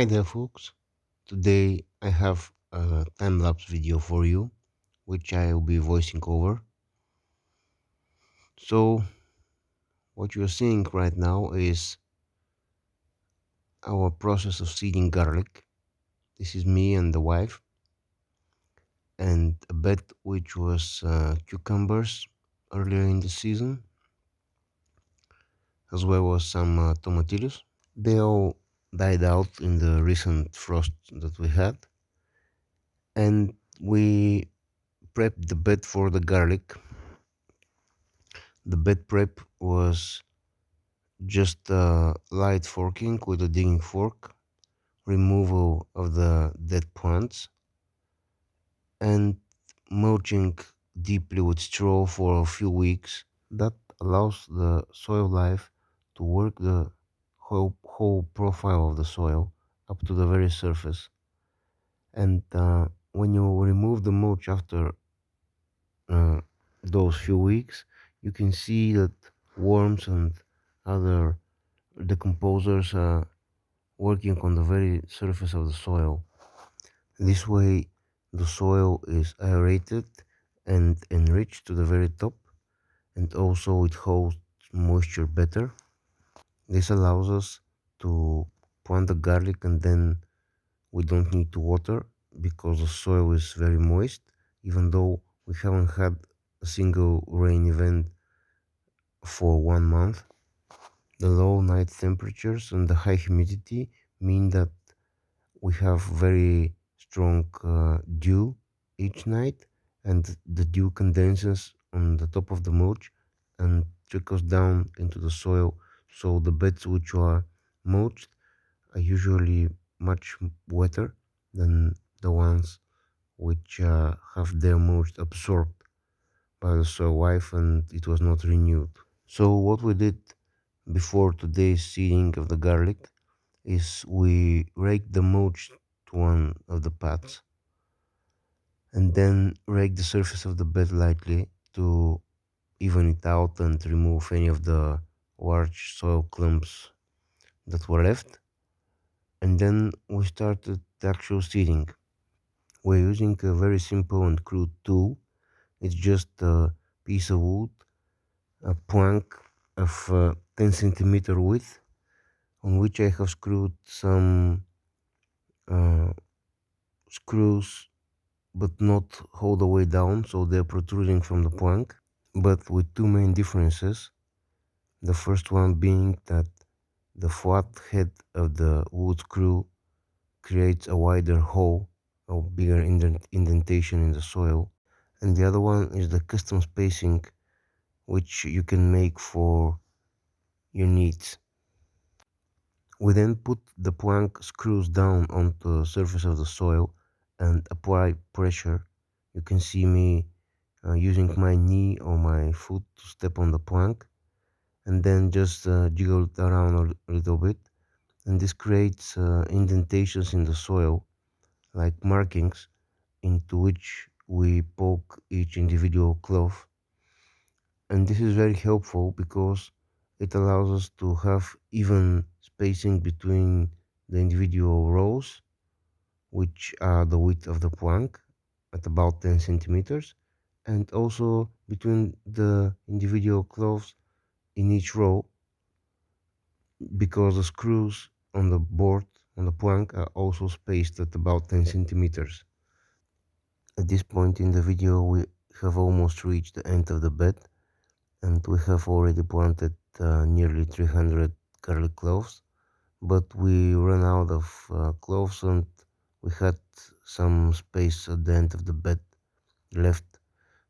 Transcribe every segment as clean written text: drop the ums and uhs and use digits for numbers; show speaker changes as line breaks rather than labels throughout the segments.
Hi there, folks. Today I have a time lapse video for you, which I will be voicing over. So, what you're seeing right now is our process of seeding garlic. This is me and the wife, and a bed which was cucumbers earlier in the season, as well as some tomatillos. They all died out in the recent frost that we had, and we prepped the bed for the garlic. The bed prep was just light forking with a digging fork, removal of the dead plants, and mulching deeply with straw for a few weeks. That allows the soil life to work the whole profile of the soil up to the very surface. And when you remove the mulch after uh, those few weeks, you can see that worms and other decomposers are working on the very surface of the soil. This way, the soil is aerated and enriched to the very top, and also it holds moisture better. This allows us to plant the garlic, and then we don't need to water because the soil is very moist, even though we haven't had a single rain event for 1 month. The low night temperatures and the high humidity mean that we have very strong dew each night, and the dew condenses on the top of the mulch and trickles down into the soil. So the beds which are mulched are usually much wetter than the ones which have their mulch absorbed by the soil life and it was not renewed. So what we did before today's seeding of the garlic is we rake the mulch to one of the paths and then rake the surface of the bed lightly to even it out and remove any of the large soil clumps that were left. And then we started the actual seeding. We're using a very simple and crude tool. It's just a piece of wood, a plank of 10 centimeter width, on which I have screwed some uh, screws but not all the way down, so they're protruding from the plank, but with two main differences. The first one being that the flat head of the wood screw creates a wider hole, a bigger indentation in the soil, and the other one is the custom spacing which you can make for your needs. We then put the plank screws down onto the surface of the soil and apply pressure. You can see me using my knee or my foot to step on the plank and then just jiggle it around a little bit. And this creates indentations in the soil, like markings, into which we poke each individual clove. And this is very helpful because it allows us to have even spacing between the individual rows, which are the width of the plank at about 10 centimeters, and also between the individual cloves in each row, because the screws on the board on the plank are also spaced at about 10 centimeters. At this point in the video we have almost reached the end of the bed, and we have already planted nearly 300 garlic cloves, but we ran out of cloves and we had some space at the end of the bed left.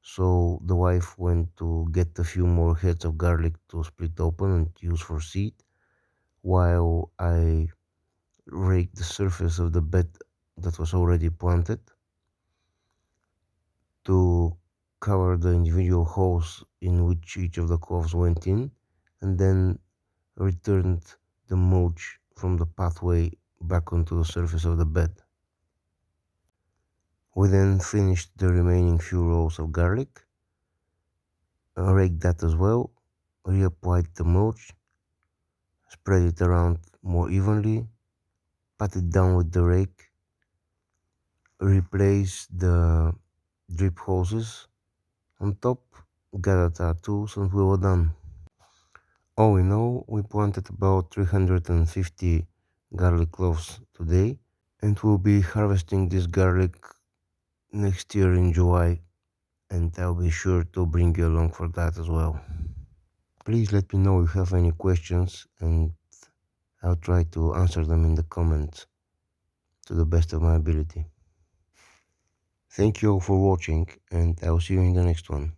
So the wife went to get a few more heads of garlic to split open and use for seed, while I raked the surface of the bed that was already planted to cover the individual holes in which each of the cloves went in, and then returned the mulch from the pathway back onto the surface of the bed. We then finished the remaining few rows of garlic, raked that as well, reapplied the mulch, spread it around more evenly, pat it down with the rake, replace the drip hoses on top, gathered our tools, and we were done. All in all, we planted about 350 garlic cloves today, and we'll be harvesting this garlic next year in July, and I'll be sure to bring you along for that as well. Please let me know if you have any questions, and I'll try to answer them in the comments to the best of my ability. Thank you all for watching, and I'll see you in the next one.